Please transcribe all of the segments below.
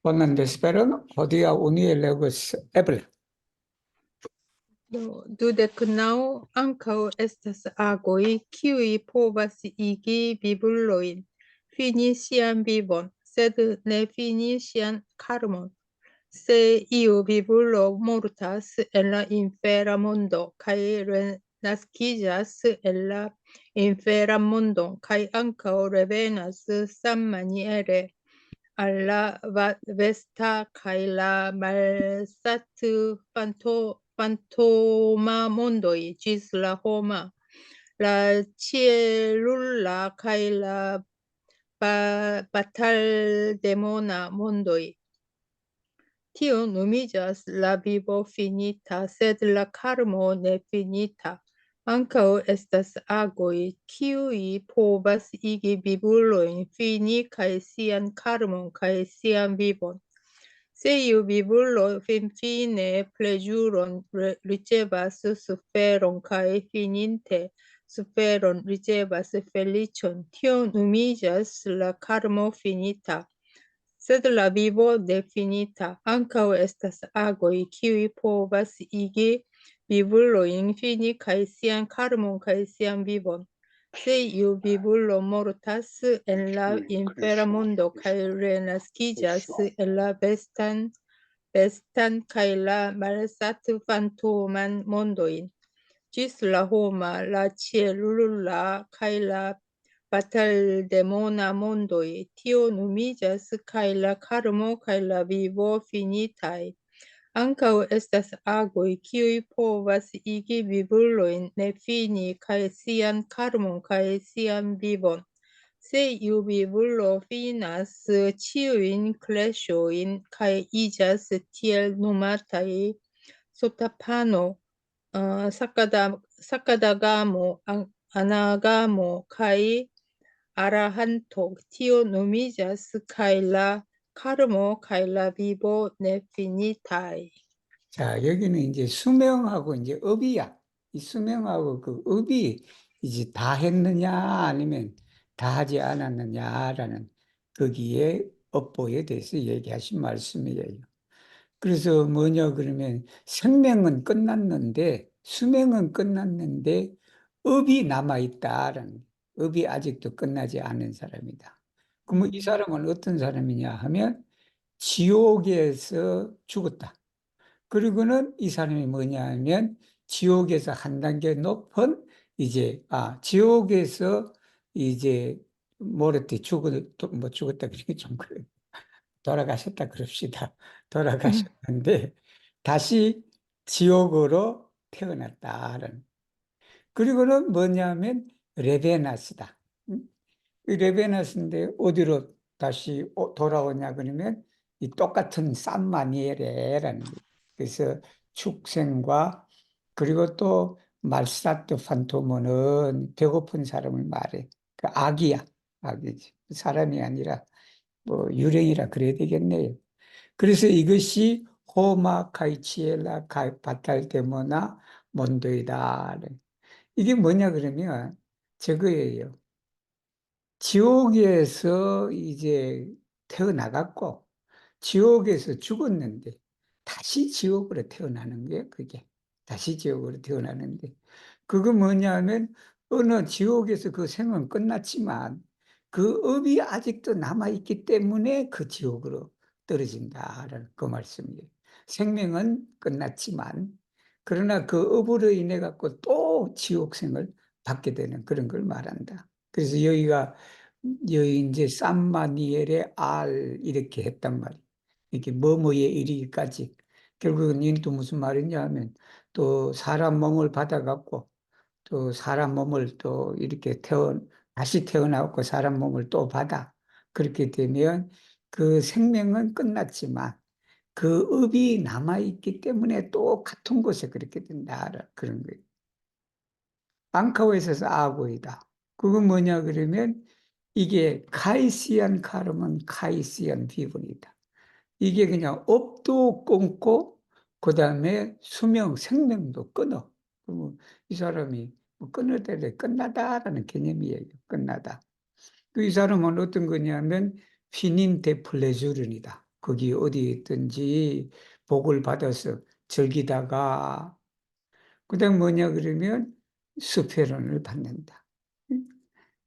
Donde espero podía unir legos eble. Dudek naŭ ankaŭ estas agoj, kiuj povas igi biblojn, fini sian vivon, sed ne fini sian karmon. Se iu biblo mortas en la infera mondo kaj renaskiĝas en la infera mondo kaj ankaŭ revenas sammaniere al la vesta kaj la fantoma mondoj ĝis la homa, la ĉielula kaj la bataldemona mondoj. Tio nomiĝas la vivo finita, sed la karmo ne finita. Ankaŭ estas agoj, kiuj povas igi bibulojn fini kaj sian karmon kaj sian vivon. Se iu bibulo finfine plezuron ricevas suferon kaj fininte suferon ricevas feliĉon, tio nomiĝas la karmo finita. Sed la vivo definita, ankaŭ estas agoj, kiuj povas igi bibulojn fini kaj sian karmon kaj sian vivon. Se iu bibulo mortas en la infera mondo kaj renaskiĝas en la bestan kaj la malsatfantoman mondojn, ĝis la homa, la ĉielula kaj la bataldemona mondoj, tio nomiĝas kaj la karmo kaj la vivo finitaj. Ankaŭ estas agoj, kiuj povas igi bibulojn ne fini kaj sian karmon kaj sian vivon. Se iu bibulo finas ĉiujn kleŝojn kaj iĝas tiel nomataj sotapano, sakadagamo, anagamo kaj arahanto, tio nomiĝas kaj la karmo kaj la vivo nefinitaj. 자, 여기는 이제 수명하고 이제 업이야. 이 수명하고 그 업이 이제 다 했느냐 아니면 다 하지 않았느냐라는 거기에 업보에 대해서 얘기하신 말씀이에요. 그래서 뭐냐 그러면 생명은 끝났는데 수명은 끝났는데 업이 남아있다라는, 업이 아직도 끝나지 않은 사람이다. 그러면 이 사람은 어떤 사람이냐 하면 지옥에서 죽었다. 그리고는 이 사람이 뭐냐 하면 지옥에서 한 단계 높은 지옥에서 이제 모르티 뭐 죽었다 그러기 좀 그래. 돌아가셨다 그럽시다. 돌아가셨는데 다시 지옥으로 태어났다는. 그리고는 뭐냐면 레베나스다. 이 레베나스인데 어디로 다시 돌아오냐 그러면 이 똑같은 산마니엘에라는 거예요. 그래서 축생과 그리고 또 말사트 판토모는 배고픈 사람을 말해. 그 악이야. 악이지. 사람이 아니라 뭐 유령이라 그래야 되겠네요. 그래서 이것이 호마 카이치엘라 바탈데모나 몬도이다. 이게 뭐냐 그러면 저거예요. 지옥에서 이제 태어나갔고 지옥에서 죽었는데 다시 지옥으로 태어나는 거예요. 그게 다시 지옥으로 태어나는데 그거 뭐냐면 어느 지옥에서 그 생은 끝났지만 그 업이 아직도 남아있기 때문에 그 지옥으로 떨어진다라는 그 말씀이에요. 생명은 끝났지만 그러나 그 업으로 인해 갖고 또 지옥생을 받게 되는 그런 걸 말한다. 그래서 여기 이제 삼마니엘의 알 이렇게 했단 말이에요. 이렇게 뭐뭐에 이르기까지. 결국은 이는 또 무슨 말이냐 하면 또 사람 몸을 받아갖고 또 사람 몸을 또 이렇게 다시 태어나고 사람 몸을 또 받아. 그렇게 되면 그 생명은 끝났지만 그 업이 남아있기 때문에 또 같은 곳에 그렇게 된다. 그런 거예요. 앙카오에서 아고이다. 그건 뭐냐 그러면 이게 카이시안 카르면 카이시안 비분이다. 이게 그냥 업도 끊고 그 다음에 생명도 끊어. 그러면 이 사람이 끊을 때 끝나다라는 개념이에요. 끝나다. 이 사람은 어떤 거냐면 피님 데 플레주른이다. 거기 어디에 있든지 복을 받아서 즐기다가 그다음 뭐냐 그러면 수페론을 받는다.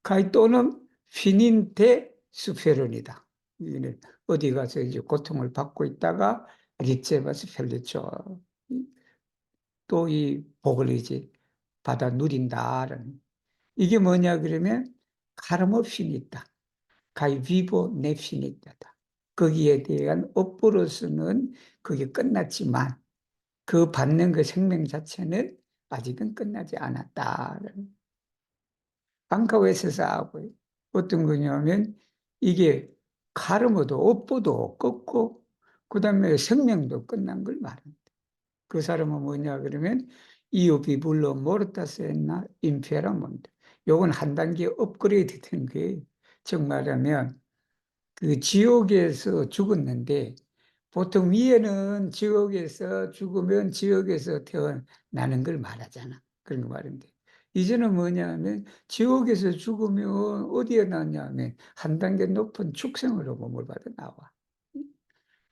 가히 또는 휘닌 대 수페론이다. 이는 어디 가서 이제 고통을 받고 있다가 리체바스 펠리초 또 이 복을 이제 받아 누린다라는 이게 뭐냐 그러면 가름 없이 있다. 가히 비보 냅시니다다. 거기에 대한 업보로서는 그게 끝났지만 그 받는 그 생명 자체는 아직은 끝나지 않았다라는 방과후에서 하고 어떤 거냐면 이게 가르모도 업보도 없고 그다음에 생명도 끝난 걸 말합니다. 그 사람은 뭐냐 그러면 이오비 불로 모르타스나 인페라몬드. 요건 한 단계 업그레이드 된 거예요. 즉 말하면 그 지옥에서 죽었는데 보통 위에는 지옥에서 죽으면 지옥에서 태어나는 걸 말하잖아. 그런 거 말인데. 이제는 뭐냐면 지옥에서 죽으면 어디에 나냐면 한 단계 높은 축생으로 몸을 받아 나와.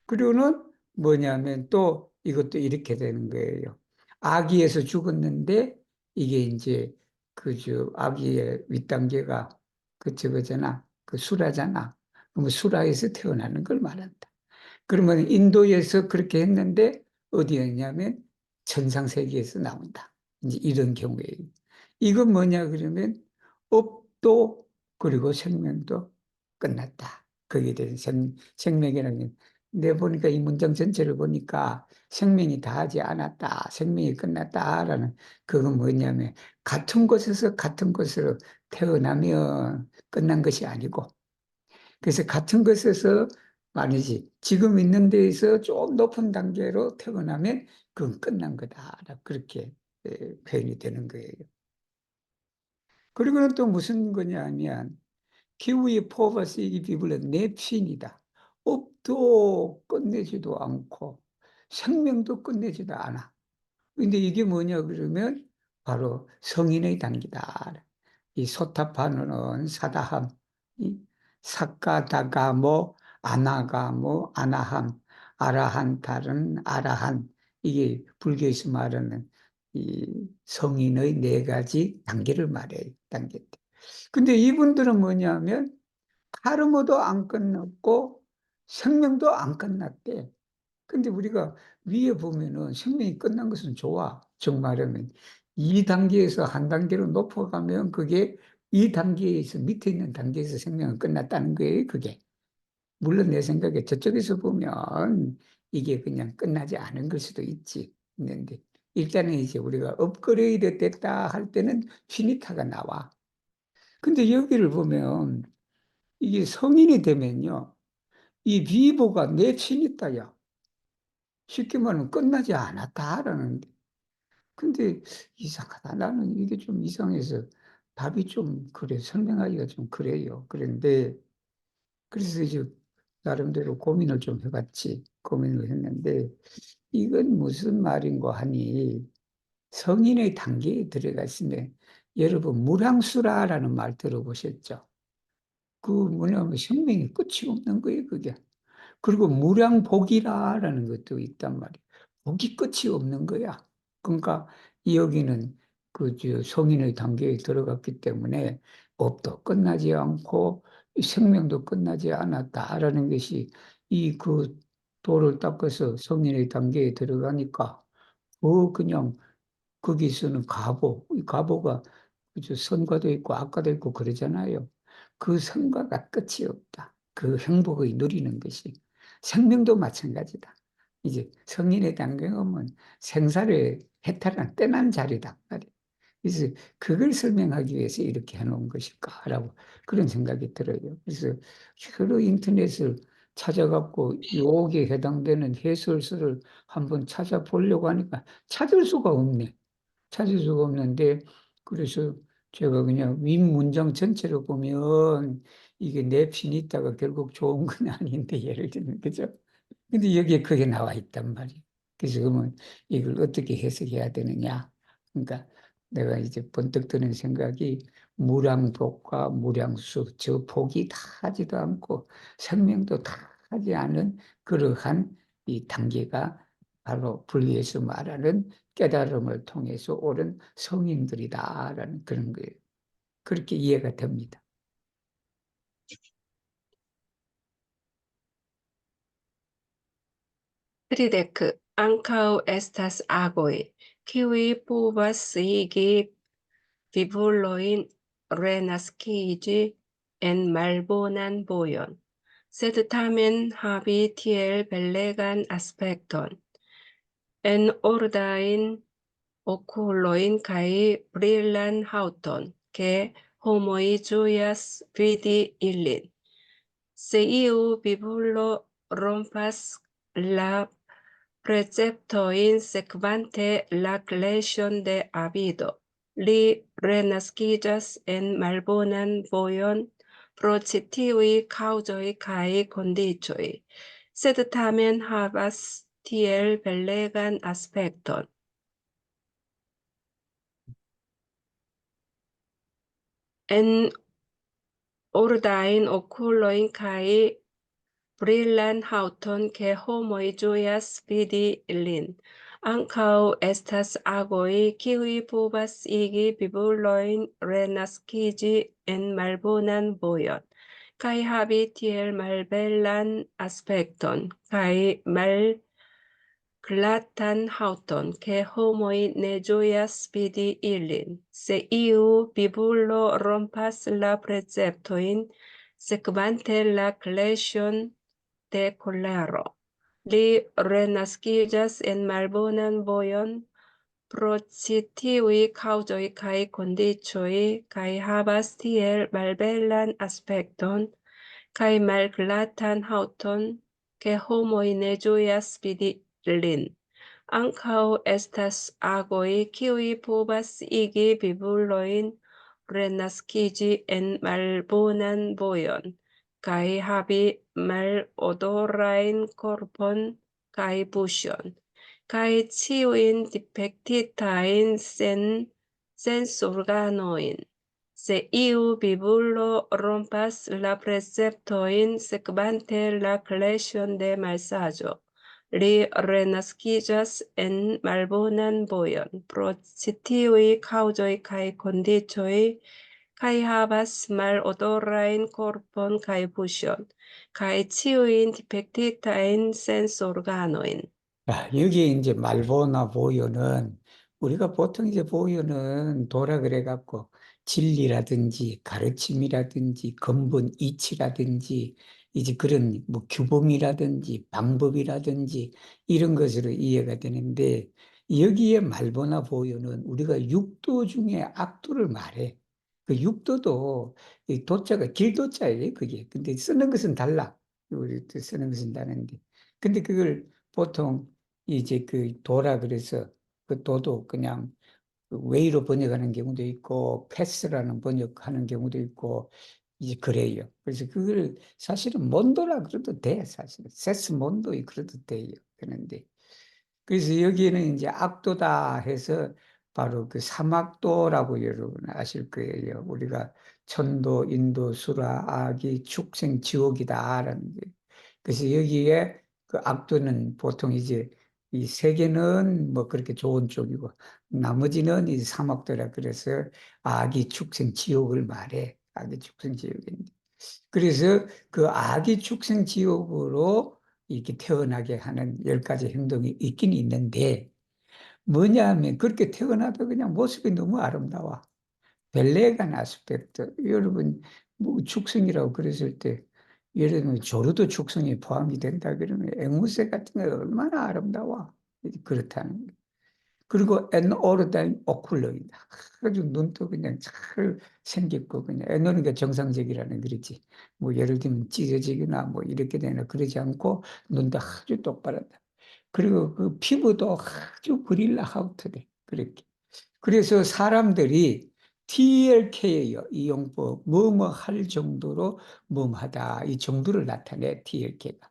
그리고는 뭐냐면 또 이것도 이렇게 되는 거예요. 아기에서 죽었는데 이게 이제 그저 아기의 윗단계가 그 저거잖아. 그 수라잖아. 그러면 수라에서 태어나는 걸 말한다. 그러면 인도에서 그렇게 했는데 어디였냐면 천상세계에서 나온다. 이제 이런 경우에. 이건 뭐냐 그러면 업도 그리고 생명도 끝났다. 거기에 대해서 생명이라는 게 내 보니까 이 문장 전체를 보니까 생명이 다하지 않았다. 생명이 끝났다라는 그건 뭐냐면 같은 곳에서 같은 곳으로 태어나면 끝난 것이 아니고 그래서 같은 것에서 아니지. 지금 있는 데에서 좀 높은 단계로 태어나면 그건 끝난 거다. 그렇게 표현이 되는 거예요. 그리고는 또 무슨 거냐 하면 기후의 포버스 이 비블은 냅신이다. 업도 끝내지도 않고 생명도 끝내지도 않아. 근데 이게 뭐냐 그러면 바로 성인의 단계다. 이 소타파노는 사다함, 이 사카다가모, 아나가모, 아나함, 아라한탈은 아라한. 이게 불교에서 말하는 이 성인의 네 가지 단계를 말해요. 단계. 근데 이분들은 뭐냐면 카르마도 안 끝났고 생명도 안 끝났대. 근데 우리가 위에 보면은 생명이 끝난 것은 좋아. 정말하면 이 단계에서 한 단계로 높아가면 그게 이 단계에서 밑에 있는 단계에서 생명은 끝났다는 거예요. 그게. 물론 내 생각에 저쪽에서 보면 이게 그냥 끝나지 않은 걸 수도 있지. 있는데 일단은 이제 우리가 업그레이드 됐다 할 때는 피니타가 나와. 근데 여기를 보면 이게 성인이 되면요. 이 비보가 내 피니타야. 쉽게 말하면 끝나지 않았다라는. 근데 이상하다. 나는 이게 좀 이상해서 답이 좀 그래. 설명하기가 좀 그래요. 그런데 그래서 이제 나름대로 고민을 좀 해봤지. 고민을 했는데 이건 무슨 말인고 하니 성인의 단계에 들어가 있으면 여러분 무량수라라는 말 들어보셨죠? 그 뭐냐면 생명이 끝이 없는 거예요. 그게. 그리고 무량복이라는 것도 있단 말이에요. 복이 끝이 없는 거야. 그러니까 여기는 그 성인의 단계에 들어갔기 때문에 업도 끝나지 않고 생명도 끝나지 않았다라는 것이 이 그 도를 닦아서 성인의 단계에 들어가니까 그냥 거기서는 이 가보가 그저 선과도 있고 악과도 있고 그러잖아요. 그 선과가 끝이 없다. 그 행복을 누리는 것이. 생명도 마찬가지다. 이제 성인의 단계는 생사를 해탈한 떠난 자리다. 그래서 그걸 설명하기 위해서 이렇게 해놓은 것일까라고 그런 생각이 들어요. 그래서 여러 인터넷을 찾아갖고 여기에 해당되는 해설서를 한번 찾아보려고 하니까 찾을 수가 없네. 찾을 수가 없는데 그래서 제가 그냥 윗 문장 전체로 보면 이게 냅신이 있다가 결국 좋은 건 아닌데 예를 들면 그죠? 근데 여기에 그게 나와 있단 말이에요. 그래서 그러면 이걸 어떻게 해석해야 되느냐? 그러니까 내가 이제 번뜩 드는 생각이 무량복과 무량수, 저 복이 다하지도 않고 생명도 다 하지 않은 그러한 이 단계가 바로 불교에서 말하는 깨달음을 통해서 옳은 성인들이다라는 그런 거예요. 그렇게 이해가 됩니다. Tridec, ankaŭ estas agoj, kiuj povas igi vivulojn renaskiĝi en malbonan vojon, sed tamen havi tiel belegan aspekton, en ordajn okulojn kaj brilan haŭton, ke homoj ĝojas vidi ilin. Se iu vivulo rompas la preceptoin sekvante la leĝon de avido, li renaskiĝas en malbonan vojon pro ĉi tiuj kaŭzoj kaj kondiĉoj, sed tamen havas tiel belegan aspekton. En ordajn okulojn kaj brilan haŭton, ke homoj ĝojas vidi lin. Ankaŭ estas agoj, kiuj povas igi vivulojn renaskiĝi en malbonan vojon, kaj havi tiel malbelan aspekton, kaj malglatan haŭton, ke homoj ne ĝojas vidi ilin. Se iu vivulo rompas la preceptojn, sekvante la leĝon de kolero, li renaskiĝas en malbonan vojon pro ĉi tiuj kaŭzoj kaj kondiĉoj, kaj havas tiel malbelan aspekton kaj malglatan haŭton, ke homoj ne ĝojas vidi lin. Ankaŭ estas agoj, kiuj povas igi vivulojn renaskiĝi en malbonan vojon, kaj havi malodorajn korpon kaj buŝon, kaj ĉiujn difektitajn sensorganojn. Se iu vivulo rompas la preceptojn sekvante la leĝon de malsaĝo, li renaskiĝas en malbonan vojon pro ĉi tiuj kaŭzoj kaj kondiĉoj, kaj havas malodorajn korpon kaj buŝon, kaj ĉiujn difektitajn sensorganojn. 여기에 이제 말보나 보요는 우리가 보통 이제 보요는 도라 그래갖고 진리라든지 가르침이라든지 근본 이치라든지 이제 그런 뭐 규범이라든지 방법이라든지 이런 것으로 이해가 되는데 여기에 말보나 보요는 우리가 육도 중에 악도를 말해. 그 육도도 이 도자가 길도자예요, 그게. 근데 쓰는 것은 달라. 우리 쓰는 것은 다른데. 근데 그걸 보통 이제 그 도라 그래서 그 도도 그냥 그 웨이로 번역하는 경우도 있고 패스라는 번역하는 경우도 있고 이제 그래요. 그래서 그걸 사실은 몬도라 그래도 돼 사실은 세스 몬도 그래도 돼요. 그런데 그래서 여기에는 이제 악도다 해서 바로 그 사막도라고 여러분 아실 거예요. 우리가 천도, 인도, 수라, 악이, 축생, 지옥이다라는 게. 그래서 여기에 그 악도는 보통 이제 이 세 개는 뭐 그렇게 좋은 쪽이고 나머지는 이 사막도라 그래서 악이, 축생, 지옥을 말해. 악이, 축생, 지옥인데. 그래서 그 악이 축생 지옥으로 이렇게 태어나게 하는 10가지 행동이 있긴 있는데 뭐냐 하면 그렇게 태어나도 그냥 모습이 너무 아름다워. 벨레간 아스펙트. 여러분 뭐 축생이라고 그랬을 때 예를 들면 조류도 축성에 포함이 된다 그러면 앵무새 같은 게 얼마나 아름다워. 그렇다는 거예요. 그리고 엔오르다인 오쿨러이다. 아주 눈도 그냥 잘 생겼고 그냥 엔오르가 정상적이라는 그러지. 뭐 예를 들면 찢어지거나 뭐 이렇게 되나 그러지 않고 눈도 아주 똑바르다. 그리고 그 피부도 아주 그릴라 하우트돼. 그렇게. 그래서 사람들이 TLK예요. 이 용법 뭐뭐 할 정도로 뭐하다 이 정도를 나타내 TLK가.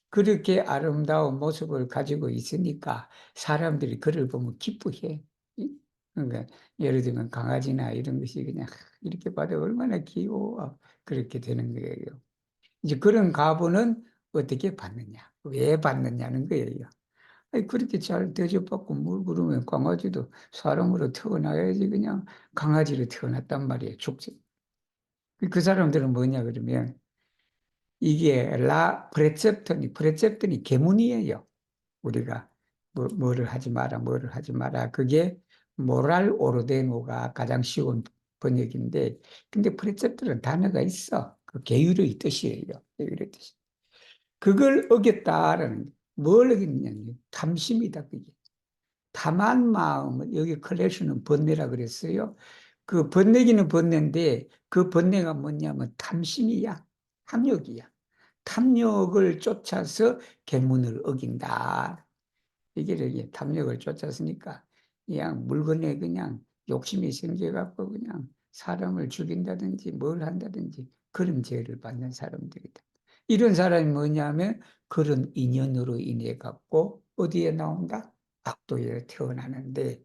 그렇게 아름다운 모습을 가지고 있으니까 사람들이 그를 보면 기쁘해. 그러니까 예를 들면 강아지나 이런 것이 그냥 이렇게 봐도 얼마나 귀여워. 그렇게 되는 거예요. 이제 그런 가부는 어떻게 받느냐? 왜 받느냐는 거예요. 아니, 그렇게 잘 대접받고 뭘 그러면 강아지도 사람으로 태어나야지 그냥 강아지로 태어났단 말이에요. 죽지. 그 사람들은 뭐냐 그러면 이게 프레셉턴이 계문이에요. 우리가 뭐를 하지 마라, 뭐를 하지 마라. 그게 모랄 오르데노가 가장 쉬운 번역인데, 근데 프레셉트는 단어가 있어. 그 계율의 뜻이에요. 계율의 뜻. 그걸 어겼다라는 뭘 어겼냐면 탐심이다. 그게 탐한 마음을 여기 클래시는 번뇌라 그랬어요. 그 번뇌기는 번뇌인데 그 번뇌가 뭐냐면 탐심이야, 탐욕이야. 탐욕을 쫓아서 계문을 어긴다. 이게 탐욕을 쫓았으니까 그냥 물건에 그냥 욕심이 생겨갖고 그냥 사람을 죽인다든지 뭘 한다든지 그런 죄를 받는 사람들이다. 이런 사람이 뭐냐면 그런 인연으로 인해 갖고 어디에 나온다? 악도에 태어나는데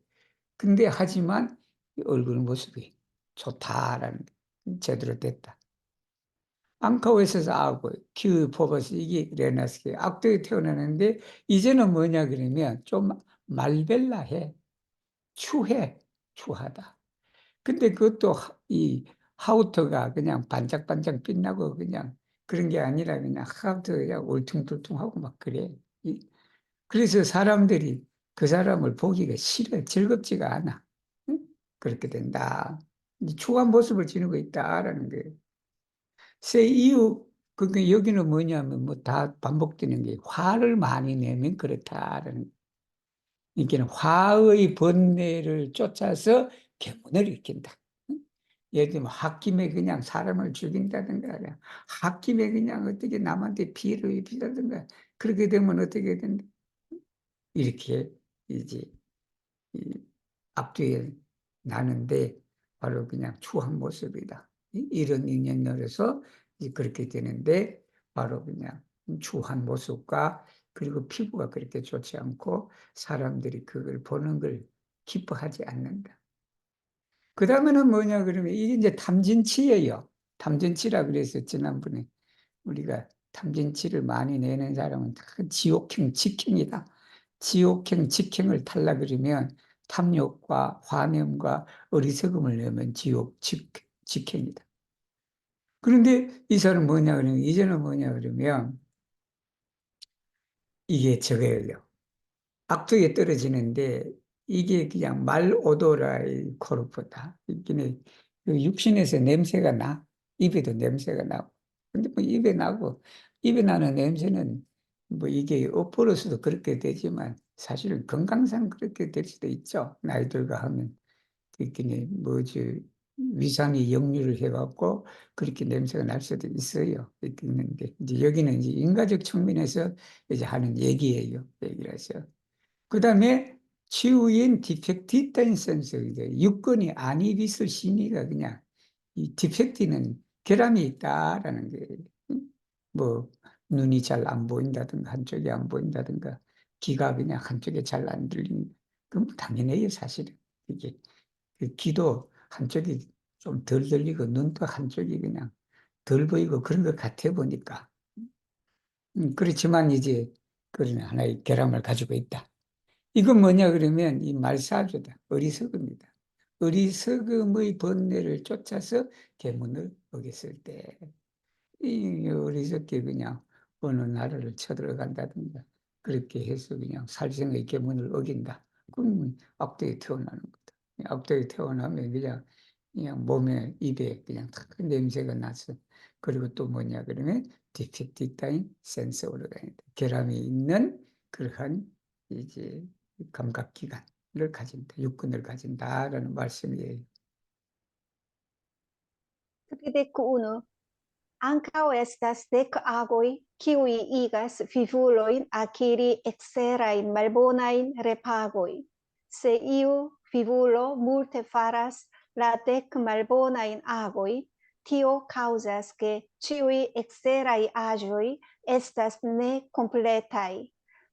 근데 하지만 얼굴 모습이 좋다라는 제대로 됐다. 앙카오에서 아고 큐 포버스 이게 레나스키 악도에 태어나는데 이제는 뭐냐 그러면 좀 말벨라해 추하다. 근데 그것도 이 하우터가 그냥 반짝반짝 빛나고 그냥 그런 게 아니라 그냥 하우터가 그냥 울퉁불퉁하고 막 그래. 그래서 사람들이 그 사람을 보기가 싫어 즐겁지가 않아. 응? 그렇게 된다. 추한 모습을 지니고 있다라는 거예요. 세 이유, 그러니까 여기는 뭐냐면 뭐 다 반복되는 게 화를 많이 내면 그렇다라는. 그러니까 화의 번뇌를 쫓아서 계문을 일으킨다. 응? 예를 들면 홧김에 그냥 사람을 죽인다든가, 그냥 홧김에 그냥 어떻게 남한테 피해를 입힌다든가, 그렇게 되면 어떻게 된다? 이렇게 이제 이 앞뒤에 나는데 바로 그냥 추한 모습이다. 이런 인연열에서 그렇게 되는데 바로 그냥 추한 모습과 그리고 피부가 그렇게 좋지 않고 사람들이 그걸 보는 걸 기뻐하지 않는다. 그 다음에는 뭐냐 그러면 이게 이제 탐진치예요. 탐진치라 그래서 지난번에 우리가 탐진치를 많이 내는 사람은 다 지옥행, 직행이다. 지옥행, 직행을 탈라 그러면 탐욕과 화염과 어리석음을 내면 직행이다. 그런데 이 사람은 뭐냐 그러면 이제는 뭐냐 그러면 이게 저거예요. 악독에 떨어지는데 이게 그냥 말오도라의 코르프다. 이게 육신에서 냄새가 나. 입에도 냄새가 나고. 근데 뭐 입에 나고 입에 나는 냄새는 뭐 이게 엎어로서도 그렇게 되지만 사실은 건강상 그렇게 될 수도 있죠. 나이 들가 하면 이렇게 뭐지 위산이 역류를 해갖고 그렇게 냄새가 날 수도 있어요. 이렇게 있는데 이제 여기는 이제 인과적 측면에서 이제 하는 얘기예요. 얘기라서. 그 다음에 치유인 디펙트 있다는 센스, 유권이 아니 있을 심의가 그냥 이 디펙트는 결함이 있다라는 거예요. 뭐 눈이 잘 안 보인다든가 한쪽이 안 보인다든가 귀가 그냥 한쪽에 잘 안 들리는 그건 당연해요 사실은. 이게 그 귀도 한쪽이 좀 덜 들리고 눈도 한쪽이 그냥 덜 보이고 그런 것 같아 보니까 그렇지만 이제 그런 하나의 결함을 가지고 있다. 이건 뭐냐 그러면 이 말사주다. 어리석음이다. 어리석음의 번뇌를 쫓아서 계문을 어겼을 때 이 어리석게 그냥 어느 나라를 쳐들어간다든가 그렇게 해서 그냥 살생의 계문을 어긴다. 그럼 악도에 태어나는 거다. 악도에 태어나면 그냥 몸에 입에 그냥 탁 냄새가 나서 그리고 또 뭐냐 그러면 디펙트 따인 센서 오르간이다. 결함이 있는 그러한 이제 감각기관을 가진다. 육군을 가진다라는 말씀이에요. Tridek unu. Ankaŭ estas dek agoj, kiuj igas vivulojn akiri eksterajn malbonajn repagoj. Se iu vivulo multe faras la dek malbonajn agoj, tio kaŭzas ke ĉiuj eksteraj aĵoj estas nekompletaj.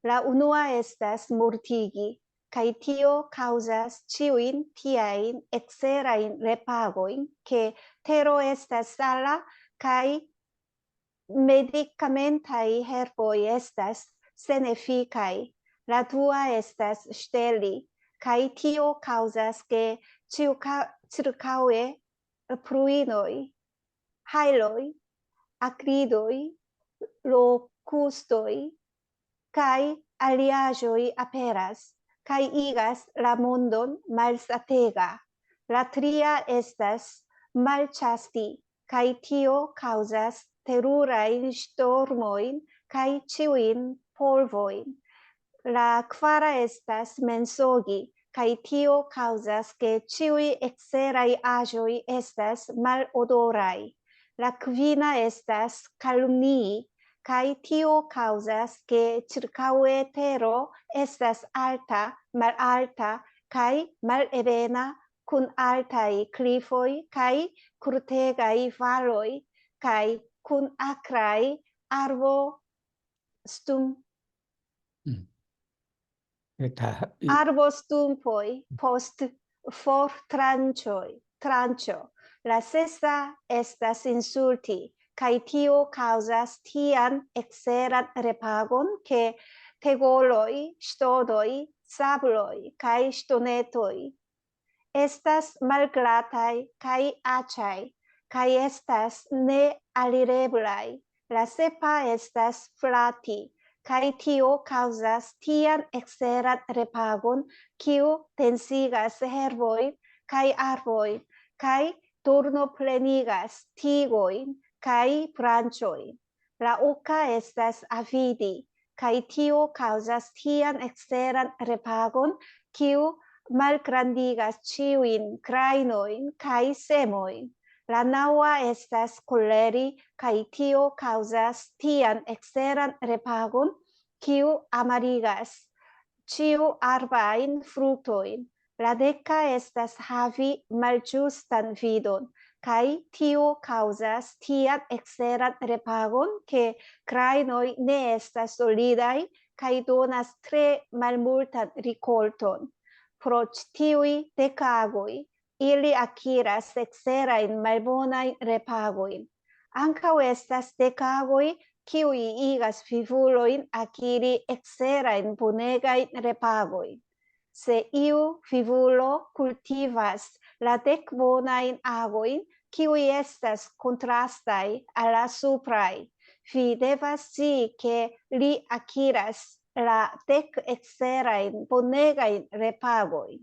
La unua estas mortigi, kaj tio causas ĉiujn tiajn eksterajn repagojn, ke tero estas sala kaj medicamentae herboi estas seneficai, la dua estas steli, kai tio causas ke circaue pruinoi, hailoi, acridoi, locustoi, kai aliagioi aperas, kai igas la mondon malsatega. La tria estas malchasti, kai tio causas terurain stormoin kai ciuin polvoin. La quara estas mensogi, kai tio causas ke ciui exerai agioi estas malodorai. La quina estas calumnii, kai tio causas ke circaue tero estas alta, malalta, kai malebena, cun altai clifoi, kai curtegai valoi, kai cun acrai arbo 다 arbostumpoi post trancho. La sesta estas insulti, kai tio causas tian exeran repagon che tegoloi, stodoi, sabloi, kai stonetoi estas malglatai kai acai, kai estas ne alireblai. La sepa estas flati, kai tio causas tian exeran repagon, kiu tensigas herboin kai arboin, kai turnoplenigas tigoin kai branchoin. La oca estas avidi, kai tio causas tian exeran repagon, kiu malgrandigas ciuin grainoin kai semoin. La naua estas coleri, kai tio causas tian exeran repagon, kiu amarigas ciu arbain frutoin. La deca estas havi malgiustan vidon, kai tio causas tian exeran repagon, ke grainoi ne estas solidai, kai donas tre malmultan ricolton. Pro tiui decagoi, ili acquiras exerain malbonain repagoin. Ancao estas decagoi, kiui igas vivuloin acquiri exerain bonegain repagoin. Se iu vivulo cultivas la dec bonain agoin, kiui estas contrastai alla suprai, vi devas si che li acquiras la dec exerain bonegain repagoin.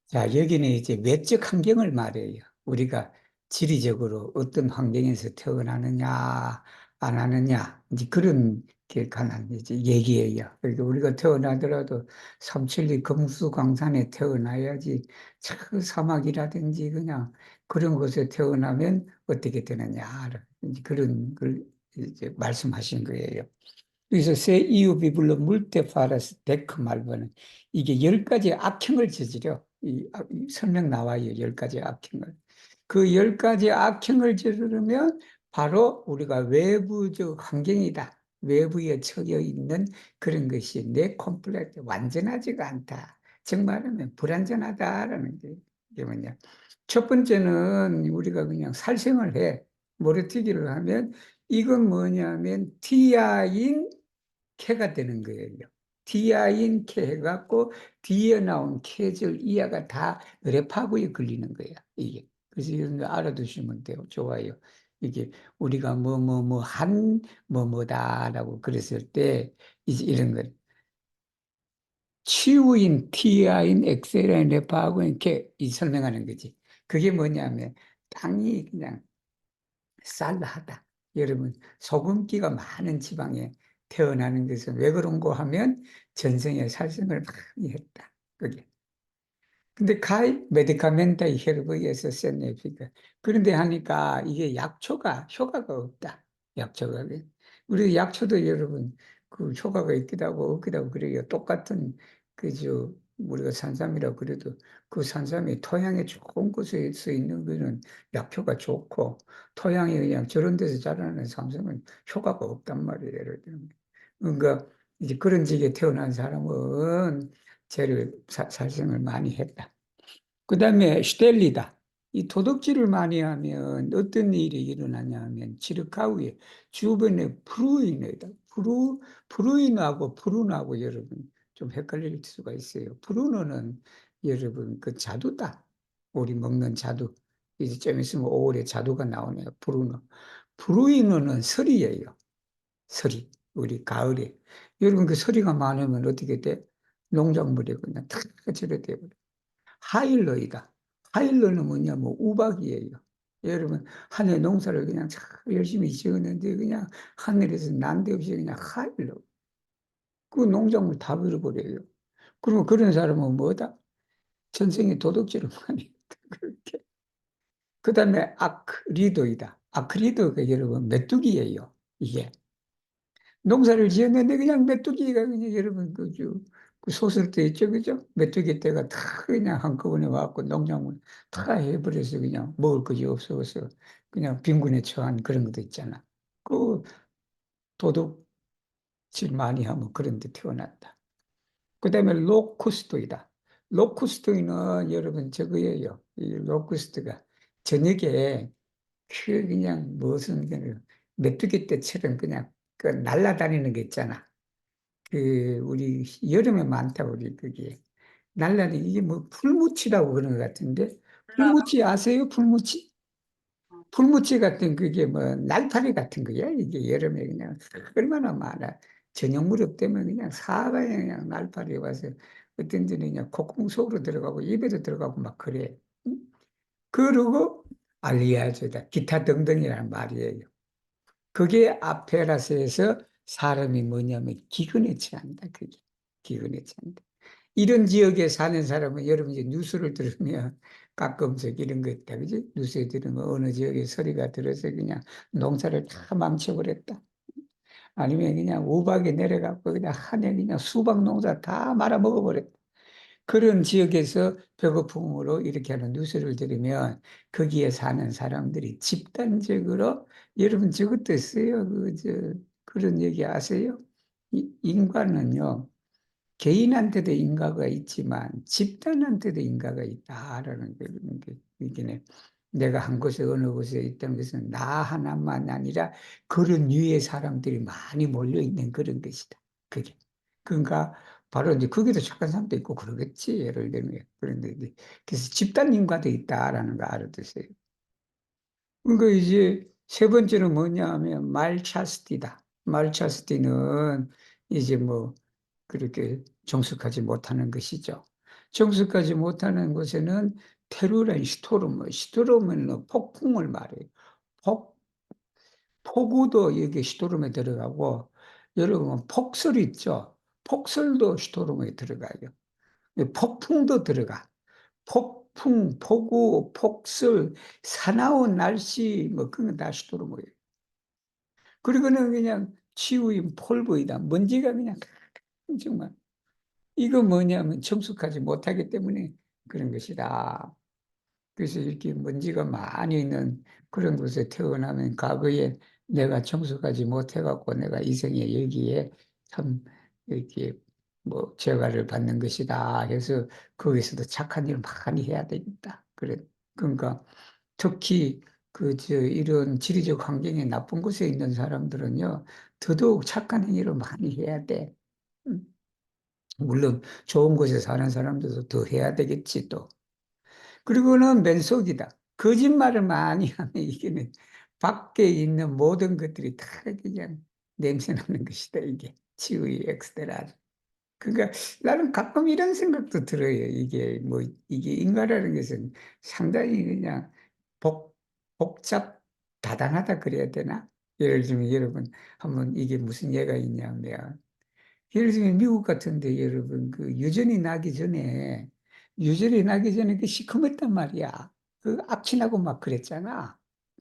자, 여기는 이제 외적 환경을 말해요. 우리가 지리적으로 어떤 환경에서 태어나느냐, 안 하느냐, 이제 그런 게 관한 이제 얘기예요. 그러니까 우리가 태어나더라도 삼천리 금수강산에 태어나야지 저 사막이라든지 그냥 그런 곳에 태어나면 어떻게 되느냐, 이제 그런 걸 이제 말씀하신 거예요. 그래서 새 이유 비불로 물때 파라스 데크 말고는 이게 10가지 악행을 저지려. 이 설명 나와요. 10가지 악행을. 그 10가지 악행을 저지르면 바로 우리가 외부적 환경이다. 외부에 처져 있는 그런 것이 내 컴플렉트, 완전하지가 않다. 정말하면 불완전하다라는 게 이게 뭐냐. 첫 번째는 우리가 그냥 살생을 해. 모래튀기를 하면 이건 뭐냐면 T인 캐가 되는 거예요. T인 캐 해갖고 뒤에 나온 캐절 이하가 다 뇌파고에 걸리는 거야. 이게. 그래서 이런 거 알아두시면 돼요. 좋아요. 이게 우리가 뭐다라고 그랬을 때 이제 이런 거 치유인 T인 엑셀인 뇌파고인 캐이 설명하는 거지. 그게 뭐냐면 땅이 그냥 쌀하다. 여러분, 소금기가 많은 지방에 태어나는 것은 왜 그런고 하면 전생에 살생을 많이 했다. 그게. 근데 가이 메디카멘타이 헤르브에서 세네피가 그런데 하니까 이게 약초가 효과가 없다. 약초가. 우리 약초도 여러분 그 효과가 있기도 하고 없기도 하고 그래요. 똑같은 그저 우리가 산삼이라고 그래도 그 산삼이 토양에 좋은 곳에 서 있는 거는 약효가 좋고 토양이 그냥 저런 데서 자라는 산삼은 효과가 없단 말이에요. 예를 들면. 그러니까 이제 그런 지역에 태어난 사람은 재를 살생을 많이 했다. 그 다음에 슈텔리다. 이 도둑질을 많이 하면 어떤 일이 일어나냐 하면 지르카우에 주변에 브루인하고 브루노하고 여러분 좀 헷갈릴 수가 있어요. 브루노는 여러분 그 자두다. 우리 먹는 자두. 이제 좀 있으면 5월에 자두가 나오네요. 브루노. 브루이노는 설이에요. 설이. 우리 가을에. 여러분 그 설이가 많으면 어떻게 돼? 농작물이 그냥 다 저래 돼버려. 하일러이다. 하일러는 뭐냐, 뭐, 우박이에요. 여러분, 한 해 농사를 그냥 잘 열심히 지었는데, 그냥 하늘에서 난데없이 그냥 하일러. 그 농작물 다 잃어버려요. 그러면 그런 사람은 뭐다? 전생에 도둑질을 많이 했다. 그렇게. 그 다음에 아크리도이다. 아크리도가 여러분, 메뚜기예요. 이게. 농사를 지었는데 그냥 메뚜기가 그냥 여러분 그 소설때 있죠, 그죠? 메뚜기 떼가 다 그냥 한꺼번에 와갖고 농작물 다 해버려서 그냥 먹을 것이 없어서 그냥 빈곤에 처한 그런 것도 있잖아. 그 도둑질 많이 하면 그런 데 태어났다. 그 다음에 로쿠스토이다. 로쿠스토이는 여러분 저거예요. 이 로쿠스토가 저녁에 그냥 무슨 그냥 메뚜기 떼처럼 그냥 그 날아다니는 게 있잖아. 그 우리 여름에 많다 우리 그게 날라리 이게 뭐 풀무치라고 그런 것 같은데 풀무치 아세요? 풀무치? 풀무치 같은 그게 뭐 날파리 같은 거야 이게 여름에 그냥 얼마나 많아 저녁 무렵 되면 그냥 사방에 그냥 날파리 와서 어떤 데는 그냥 콧구멍 속으로 들어가고 입에도 들어가고 막 그래. 응? 그러고 알리아주다 기타 등등이라는 말이에요. 그게 아페라스에서 사람이 뭐냐면 기근에 처한다. 그게 기근에 처한다. 이런 지역에 사는 사람은 여러분 이제 뉴스를 들으면 가끔씩 이런 거 있다. 그지? 뉴스에 들으면 어느 지역에 소리가 들어서 그냥 농사를 다 망쳐버렸다. 아니면 그냥 우박에 내려가고 그냥 한 해 그냥 수박 농사 다 말아먹어버렸다. 그런 지역에서 배고픔으로 이렇게 하는 뉴스를 들으면 거기에 사는 사람들이 집단적으로 여러분 저것도 있어요. 그런 얘기 아세요? 인간은요, 개인한테도 인과가 있지만 집단한테도 인과가 있다라는 게 이게 내가 한 곳에 어느 곳에 있다는 것은 나 하나만 아니라 그런 유의 사람들이 많이 몰려 있는 그런 것이다. 그게 그러니까 바로 이제 거기도 착한 사람도 있고 그러겠지 예를 들면 그런데 이제 그래서 집단 인과도 있다라는 거 알아두세요. 그러니까 이제 세 번째는 뭐냐 하면 말차스티다. 말차스티는 이제 뭐 그렇게 정숙하지 못하는 것이죠. 정숙하지 못하는 것에는 테루란 시토르는 폭풍을 말해요. 폭, 폭우도 여기 시토름에 들어가고 여러분 폭설 있죠. 폭설도 시토름에 들어가요. 폭풍도 들어가. 폭풍, 폭우, 폭설, 사나운 날씨 뭐 그런 거다 시토름이에요. 그리고는 그냥 치우인 폴보이다. 먼지가 그냥 정말 이거 뭐냐면 정숙하지 못하기 때문에 그런 것이다. 그래서 이렇게 먼지가 많이 있는 그런 곳에 태어나면 과거에 내가 정숙하지 못해갖고 내가 이생에 여기에 참 이렇게 뭐 재가를 받는 것이다 해서 거기서도 착한 일 많이 해야 되겠다. 그래. 그러니까 특히 이런 지리적 환경이 나쁜 곳에 있는 사람들은요, 더더욱 착한 행위를 많이 해야 돼. 음. 물론 좋은 곳에 사는 사람들도 더 해야 되겠지 또. 그리고는 맨속이다. 거짓말을 많이 하면 이게는 밖에 있는 모든 것들이 다 그냥 냄새 나는 것이다. 이게 치의 엑스테라. 그러니까 나는 가끔 이런 생각도 들어요. 이게 뭐 이게 인간이라는 것은 상당히 그냥 복잡 다단하다 그래야 되나? 예를 들면 여러분 한번 이게 무슨 예가 있냐면 예를 들면 미국 같은데 여러분 유전이 나기 전에 그 시커멓단 말이야. 그 악취나고 막 그랬잖아.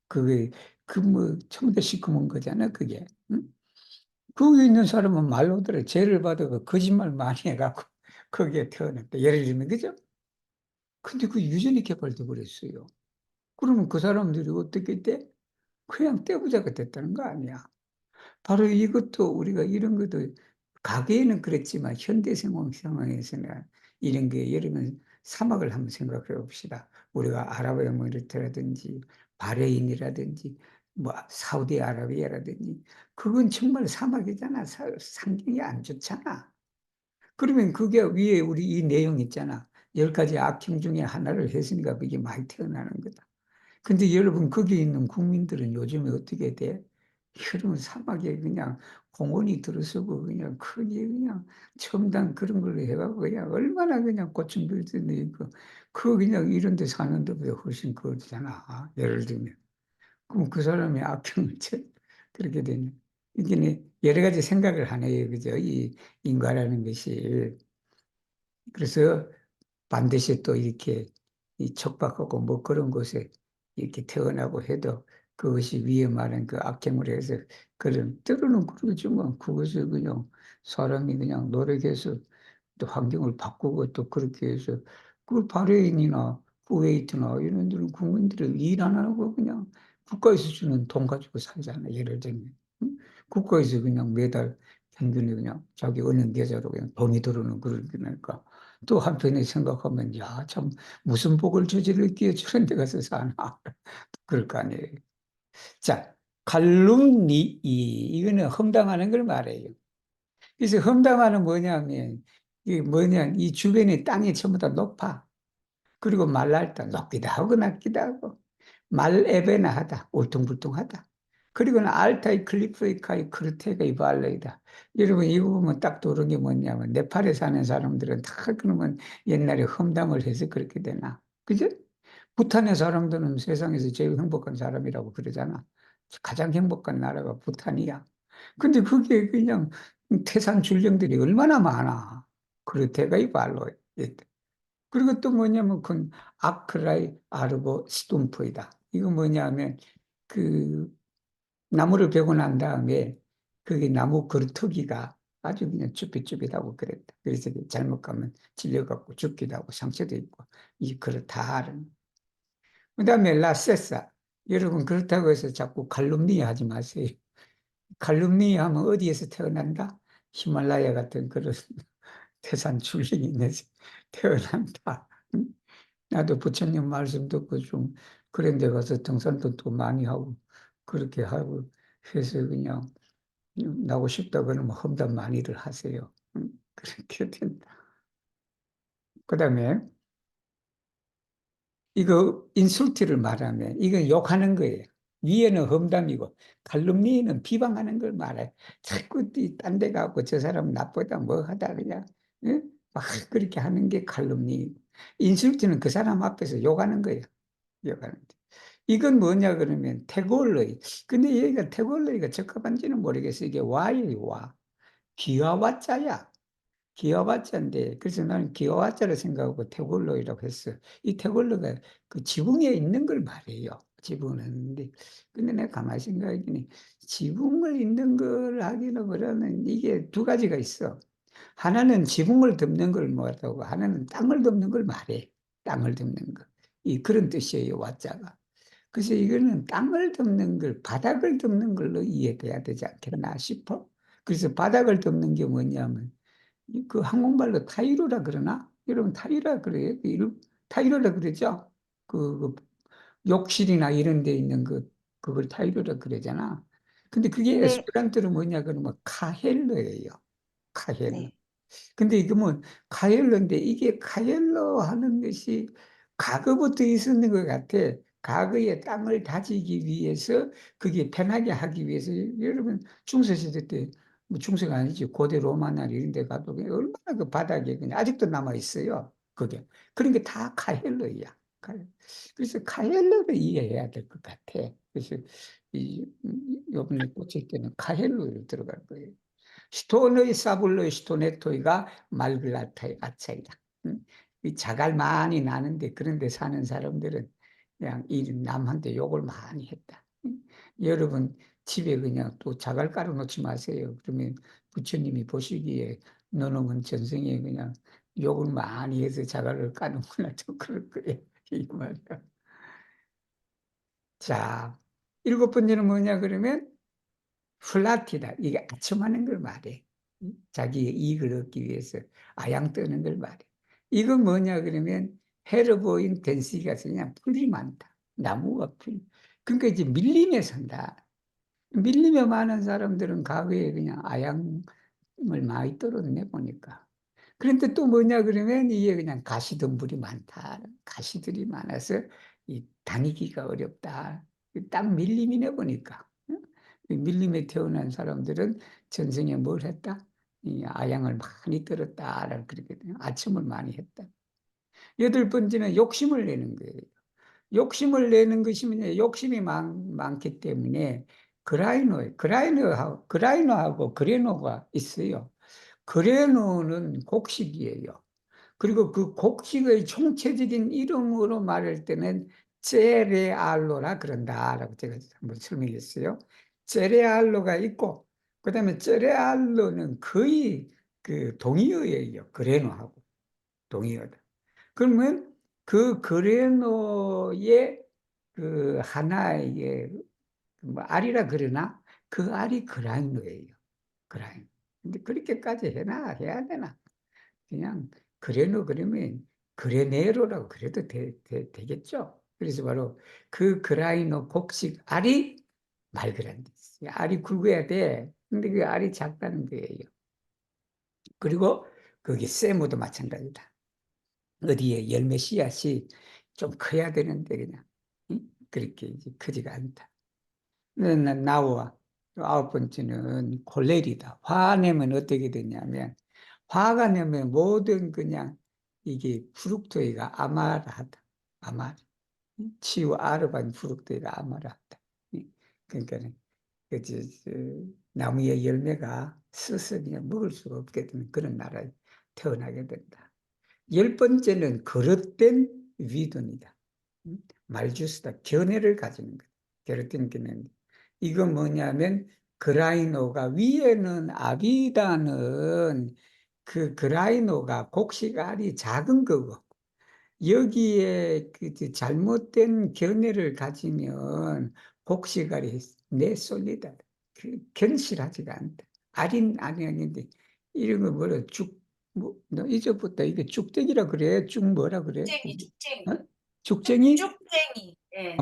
그게 그 뭐 처음부터 시커먼 거잖아. 그게. 응? 거기 있는 사람은 말로 들어 죄를 받아가 거짓말 많이 해갖고 거기에 태어났다. 예를 들면 그죠? 근데 그 유전이 개발돼 버렸어요. 그러면 그 사람들이 어떻게 돼? 그냥 떼부자가 됐다는 거 아니야. 바로 이것도 우리가 이런 것도 과거에는 그랬지만 현대 상황에서는 이런 게 예를 들면 사막을 한번 생각해 봅시다. 우리가 아랍에미리트라든지 바레인이라든지 뭐 사우디아라비아라든지 그건 정말 사막이잖아. 상경이 안 좋잖아. 그러면 그게 위에 우리 이 내용 있잖아. 10가지 악행 중에 하나를 했으니까 그게 많이 태어나는 거다. 근데 여러분 거기 있는 국민들은 요즘에 어떻게 돼? 여러분 사막에 그냥 공원이 들어서고 그냥 크게 그냥 첨단 그런 걸로 해가고 그냥 얼마나 그냥 고층빌딩도 있고 그 그냥 이런 데 사는 데보다 훨씬 그렇잖아. 예를 들면. 그럼 그 사람이 악평을 그렇게 되냐. 이게 여러 가지 생각을 하네요. 그죠? 이 인과라는 것이. 그래서 반드시 또 이렇게 이 척박하고 뭐 그런 곳에 이렇게 태어나고 해도 그것이 위에 말한 그 악행을 해서 그런 때로는 그러지만 그것을 그냥 사람이 그냥 노력해서 또 환경을 바꾸고 또 그렇게 해서 그 바레인이나 쿠웨이트나 이런 데는 국민들이 일 안 하고 그냥 국가에서 주는 돈 가지고 살잖아. 예를 들면. 응? 국가에서 그냥 매달 평균에 그냥 자기 은행 계좌로 그냥 돈이 들어오는 그런 거니까 또 한편에 생각하면 야, 참 무슨 복을 저질렀기에 저런 데 가서 사나. 그럴 거 아니에요. 자, 칼룸니 이거는 험담하는 걸 말해요. 그래서 험담하는 뭐냐면 이게 뭐냐 이 주변의 땅이 전부 다 높아. 그리고 말랄 때 높기도 하고 낮기도 하고 말에베나하다 울퉁불퉁하다. 그리고는 알타이 클리프이카이 크르테가 이 발레이다. 여러분 이거 보면 딱 떠오르는 게 뭐냐면 네팔에 사는 사람들은 다 그러면 옛날에 험담을 해서 그렇게 되나. 그죠? 부탄의 사람들은 세상에서 제일 행복한 사람이라고 그러잖아. 가장 행복한 나라가 부탄이야. 근데 그게 그냥 태산 줄령들이 얼마나 많아. 그르테가 이 발로. 그리고 또 뭐냐면 그건 아크라이 아르고 스톰프이다. 이거 뭐냐면 그 나무를 베고 난 다음에 그게 나무 그루터기가 아주 그냥 쭈삣쭈삣하고 그랬다. 그래서 잘못 가면 질려갖고 죽기도 하고 상처도 있고 이 그렇다는. 그다음에 라세사. 여러분 그렇다고 해서 자꾸 칼룸니 하지 마세요. 칼룸니 하면 어디에서 태어난다? 히말라야 같은 그런 태산 출신이 있는지 태어난다. 응? 나도 부처님 말씀 듣고 좀 그런 데 가서 등산도 또 많이 하고 그렇게 하고 해서 그냥 나고 싶다 그러면 험담 많이들 하세요. 응? 그렇게 된다. 그 다음에 이거 인술티를 말하면 이건 욕하는 거예요. 위에는 험담이고 칼룸니는 비방하는 걸 말해. 자꾸 딴 데 가고 저 사람 나쁘다 뭐 하다 그냥 응? 막 그렇게 하는 게 칼룸니. 인술티는 그 사람 앞에서 욕하는 거예요. 욕하는 거. 이건 뭐냐 그러면 태골러이. 근데 얘가 태골러이가 적합한지는 모르겠어요. 이게 와예요, 와. 기와와자야. 기와와자인데 그래서 나는 기와와자를 생각하고 태골러이라고 했어. 이 태골러가 그 지붕에 있는 걸 말해요. 지붕은 있는데 근데 내가 가만히 생각하기는 지붕을 있는 걸 하기는 그러면 이게 두 가지가 있어. 하나는 지붕을 덮는 걸 뭐라고 하나는 땅을 덮는 걸 말해. 땅을 덮는 거. 이 그런 뜻이에요, 와자가. 그래서 이거는 땅을 덮는 걸, 바닥을 덮는 걸로 이해돼야 되지 않겠나 싶어. 그래서 바닥을 덮는 게 뭐냐면, 그 한국말로 타이로라 그러나? 여러분 타이라 그래요? 타이로라 그러죠? 그 욕실이나 이런 데 있는 그걸 타이로라 그러잖아. 근데 그게 네, 에스페란토로 뭐냐 그러면 카헬러예요. 카헬러. 네. 근데 이게 뭐 카헬러인데 이게 카헬러 하는 것이 과거부터 있었는 것 같아. 과거의 땅을 다지기 위해서 그게 편하게 하기 위해서 여러분 중세시대 때 뭐 중세가 아니지 고대 로마나 이런 데 가도 그냥 얼마나 그 바닥에 그냥 아직도 남아 있어요. 그게 그런 게 다 카헬러야. 그래서 카헬러를 이해해야 될 것 같아. 그래서 이 요번에 꽂힐 때는 카헬러로 들어갈 거예요. 스톤의 사블로의 스토네토이가 말글라타의 아차이다. 이 자갈 많이 나는데 그런데 사는 사람들은 그냥 이 남한테 욕을 많이 했다. 여러분 집에 그냥 또 자갈 깔아놓지 마세요. 그러면 부처님이 보시기에 너놈은 전생에 그냥 욕을 많이 해서 자갈을 까놓구나 좀 그럴 거예요. 이 말이야. 자, 7번째는 뭐냐 그러면 플라티다. 이게 아첨하는 걸 말해. 자기의 이익을 얻기 위해서 아양 뜨는 걸 말해. 이건 뭐냐 그러면 헤르보인 덴시가 그냥 풀이 많다. 나무가 풀. 그러니까 이제 밀림에 산다. 밀림에 많은 사람들은 과거에 그냥 아양을 많이 떨어내 보니까. 그런데 또 뭐냐 그러면 이게 그냥 가시덤불이 많다. 가시들이 많아서 이 다니기가 어렵다. 딱 밀림이네 보니까. 응? 밀림에 태어난 사람들은 전생에 뭘 했다? 이 아양을 많이 떨었다. 그렇게 아침을 많이 했다. 여덟 번째는 욕심을 내는 거예요. 욕심을 내는 것이 뭐냐? 욕심이 많기 때문에 그라이노하고 그레노가 있어요. 그레노는 곡식이에요. 그리고 그 곡식의 총체적인 이름으로 말할 때는 제레알로라 그런다라고 제가 한번 설명했어요. 제레알로가 있고, 그 다음에 제레알로는 거의 그 동의어예요. 그레노하고 동의어다. 그러면 그 그레노의 그 하나의 뭐 알이라 그러나 그 알이 그라이노예요. 그라이노. 근데 그렇게까지 해야 되나? 그냥 그레노 그러면 그레네로라고 그래도 되겠죠. 그래서 바로 그 그라이노 곡식 알이 말그란데 알이 굵어야 돼. 근데 그 알이 작다는 거예요. 그리고 거기 세모도 마찬가지다. 어디에 열매 씨앗이 좀 커야 되는데 그냥 그렇게 이제 크지가 않다. 나와 아홉 번째는 콜레리다. 화내면 어떻게 되냐면 화가 내면 모든 그냥 이게 프룩토이가 아마라하다. 아마르. 치유 아르반 프룩토이가 아마라하다. 그러니까 나무의 열매가 스스 그냥 먹을 수가 없게 되는 그런 나라에 태어나게 된다. 열 번째는 그릇된 위돈이다. 말주스다. 견해를 가지는 것. 그릇된 견해. 이건 뭐냐면 그라이노가 위에는 아비다는 그 그라이노가 곡식알이 작은 거고 여기에 그 잘못된 견해를 가지면 곡식알이 내쏠리다. 그 견실하지가 않다. 알인 아닌데 이런 거 뭐라 너 이제부터 이게 죽땡이라 그래. 죽 뭐라 그래? 죽쟁이. 어? 죽쟁이? 쭉쟁이. 예.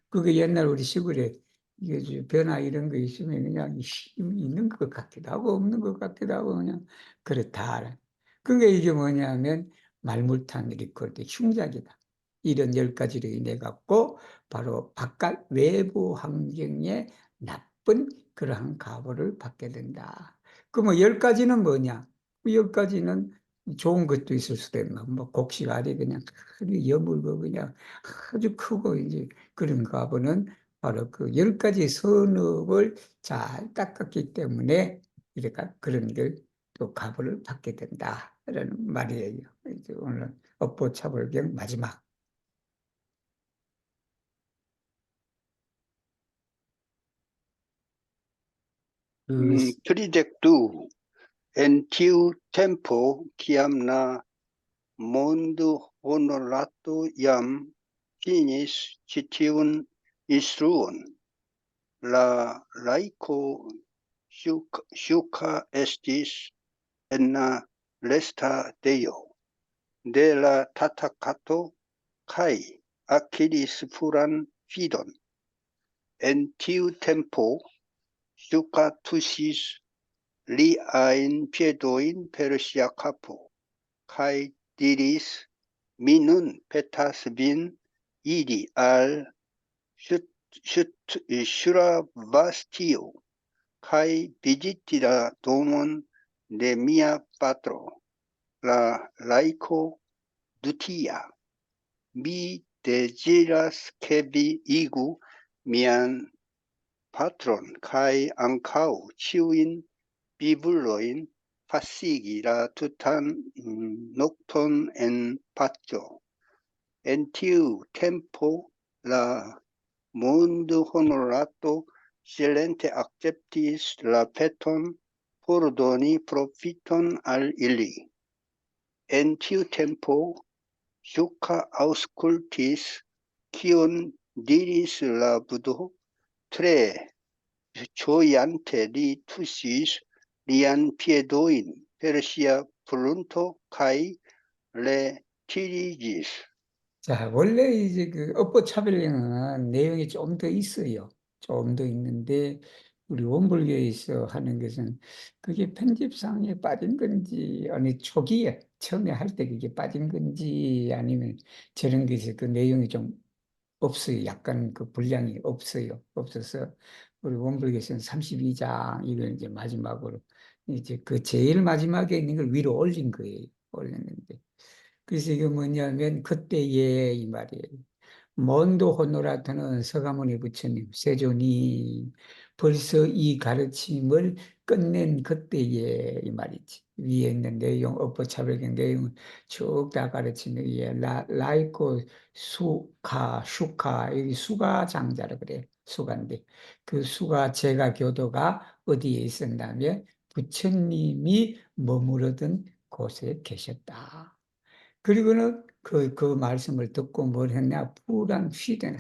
그게 옛날 우리 시골에 이게 변화 이런 거 있으면 그냥 힘이 있는 것 같기도 하고 없는 것 같기도 하고 그냥 그렇다. 그게 이게 뭐냐면 말물탄 리콜트 흉작이다. 이런 10가지로 인해 갖고 바로 바깥 외부 환경에 나쁜 그러한 가보를 받게 된다. 그러면 10가지는 뭐냐? 그 10가지는 좋은 것도 있을 수도 있고 뭐 곡식알이 그냥 여물고 그냥 아주 크고 이제 그런 가보는 바로 그 10가지 선업을 잘 닦았기 때문에 이렇게 그런 걸 또 가보를 받게 된다라는 말이에요. 이제 오늘 업보차별경 마지막. Tridectu en tiu tempo kiam la mondo honorato jam finis ĉi tiun instruon, la laiko Ŝuka estis en la restadejo de la Tatakato kaj akiris puran fidon. En tiu tempo Ŝuka tuŝis liajn piedojn per sia kapo kaj diris: Mi nun petas vin iri al Ŝuravastio kaj viziti la domon de mia patro, la laiko Dutia. Mi deziras ke vi igu mian patron kaj ankaŭ ĉiujn bibulojn pasigi la tutan nokton en paco. En tiu tempo la mondhonorato silente akceptis la peton por doni profiton al ili. En tiu tempo Ŝuka aŭskultis kion diris la Budo. Tre ĝojante li tuŝis lian piedojn per sia frunto kaj 레티리지스. 자, 원래 이제 그 업보 차별령은 내용이 좀 더 있어요. 좀 더 있는데, 우리 원불교에서 하는 것은 그게 편집상에 빠진 건지, 아니, 초기에, 처음에 할 때 그게 빠진 건지, 아니면 저런 것이 그 내용이 좀 없어요. 약간 그 분량이 없어요. 없어서, 우리 원불교에서는 32장, 이걸 이제 마지막으로, 이제 그 제일 마지막에 있는 걸 위로 올린 거예요. 올렸는데. 그래서 이게 뭐냐면 그때의 이 말이에요. 몬도 호노라트는 서가모니 부처님, 세존이 벌써 이 가르침을 끝낸 그때의 이 말이지. 위에 있는 내용, 업보차별경 내용은 쭉 다 가르치는 게 라이코 수카, 슈카, 여기 수가 장자라 그래. 수가인데. 그 수가 제가 교도가 어디에 있었냐면 부처님이 머무르던 곳에 계셨다. 그리고는 그 말씀을 듣고 뭘 했냐? 푸른 휘된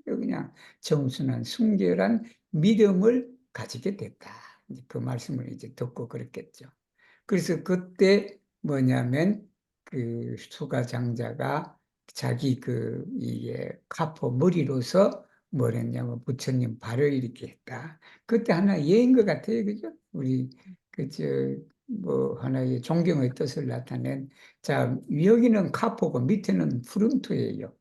그냥 정순한 순결한 믿음을 가지게 됐다. 이제 그 말씀을 이제 듣고 그랬겠죠. 그래서 그때 뭐냐면 그 수가 장자가 자기 그 이게 카포 머리로서 뭘 했냐면 부처님 발을 이렇게 했다. 그때 하나 예인 것 같아요, 그죠? 우리 그저 뭐 하나의 존경의 뜻을 나타낸 자 여기는 카포고 밑에는 푸른투예요.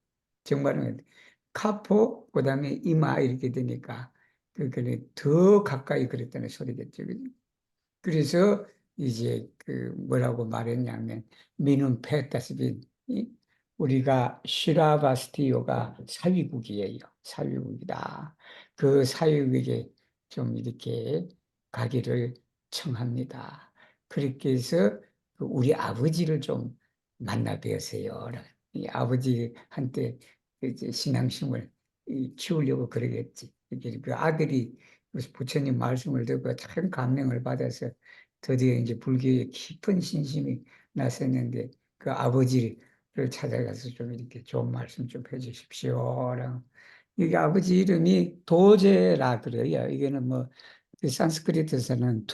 정말은 카포 그다음에 이마 이렇게 되니까 그게 더 가까이 그랬다는 소리겠죠, 그죠? 그래서 이제 그 뭐라고 말했냐면 미는 패다시피 우리가 시라바스티오가 사위국이에요. 사위국이다. 그 사위국에 좀 이렇게 가기를 청합니다. 그렇게 해서 그 우리 아버지를 좀 만나 뵈세요. 이 아버지한테 이제 신앙심을 키우려고 그러겠지. 이게 그 아들이 그래서 부처님 말씀을 듣고 참 감명을 받아서 드디어 이제 불교에 깊은 신심이 났었는데 그 아버지를 찾아가서 좀 이렇게 좋은 말씀 좀 해주십시오. 이게 아버지 이름이 도제라 그래요. 이게는 뭐 산스크리트에서는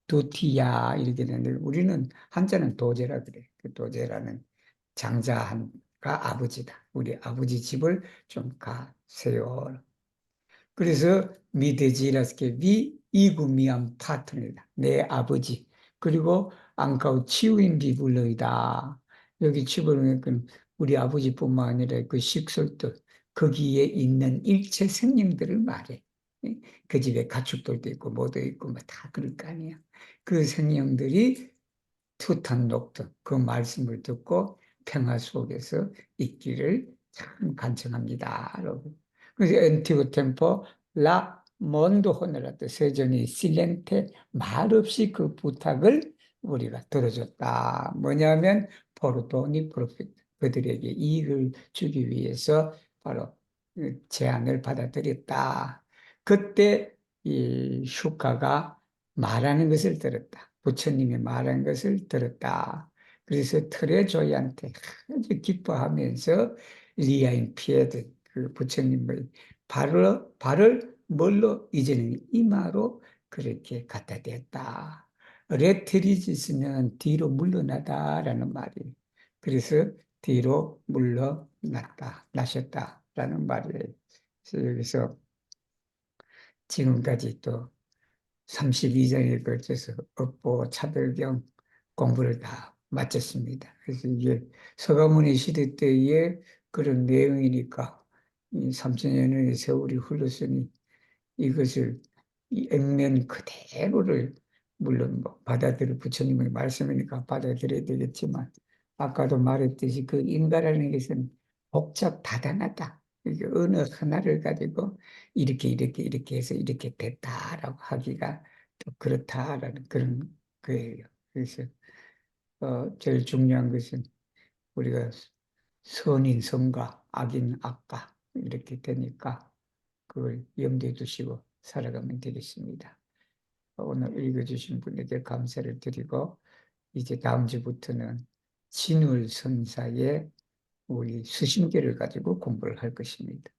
두티야 이렇게 되는데 우리는 한자는 도제라 그래. 그 도제라는 장자가 아버지다. 우리 아버지 집을 좀 가세요. 그래서 미데지라스케 비 이구미암 파트너다. 내 아버지. 그리고 안카우 치유인 비불러이다. 여기 치부르면 우리 아버지뿐만 아니라 그 식솔들 거기에 있는 일체 생님들을 말해. 그 집에 가축들도 있고 뭐도 있고 뭐 다 그럴 거 아니야. 그 생명들이 투탄 녹듯 그 말씀을 듣고 평화 속에서 있기를 참 간청합니다. 여러분. 그래서 엔티고 템포 라 몬도 호너라도 세존이 실렌테 말없이 그 부탁을 우리가 들어줬다. 뭐냐면 포르토니 프로핏 그들에게 이익을 주기 위해서 바로 그 제안을 받아들였다. 그때 이 슈카가 말하는 것을 들었다. 부처님이 말한 것을 들었다. 그래서 트레조이한테 아주 기뻐하면서 리아인 피에드 그 부처님의 발을 뭘로 이제는 이마로 그렇게 갖다 댔다. 레트리지스는 뒤로 물러나다라는 말이에요. 그래서 뒤로 물러났다, 나셨다라는 말이에요. 그래서 여기서 지금까지 또 32장에 걸쳐서 업보 차별경 공부를 다 마쳤습니다. 그래서 이게 서가모니 시대 때의 그런 내용이니까 이 3000년의 세월이 흘렀으니 이것을 이 액면 그대로를 물론 뭐 받아들여 부처님의 말씀이니까 받아들여야 되겠지만 아까도 말했듯이 그 인가라는 것은 복잡 다단하다. 이게 어느 하나를 가지고 이렇게 해서 이렇게 됐다라고 하기가 또 그렇다라는 그런 거예요. 그래서 제일 중요한 것은 우리가 선인 선과 악인 악과 이렇게 되니까 그걸 염두에 두시고 살아가면 되겠습니다. 오늘 읽어주신 분에게 감사를 드리고 이제 다음 주부터는 진울선사의 우리 수심계를 가지고 공부를 할 것입니다.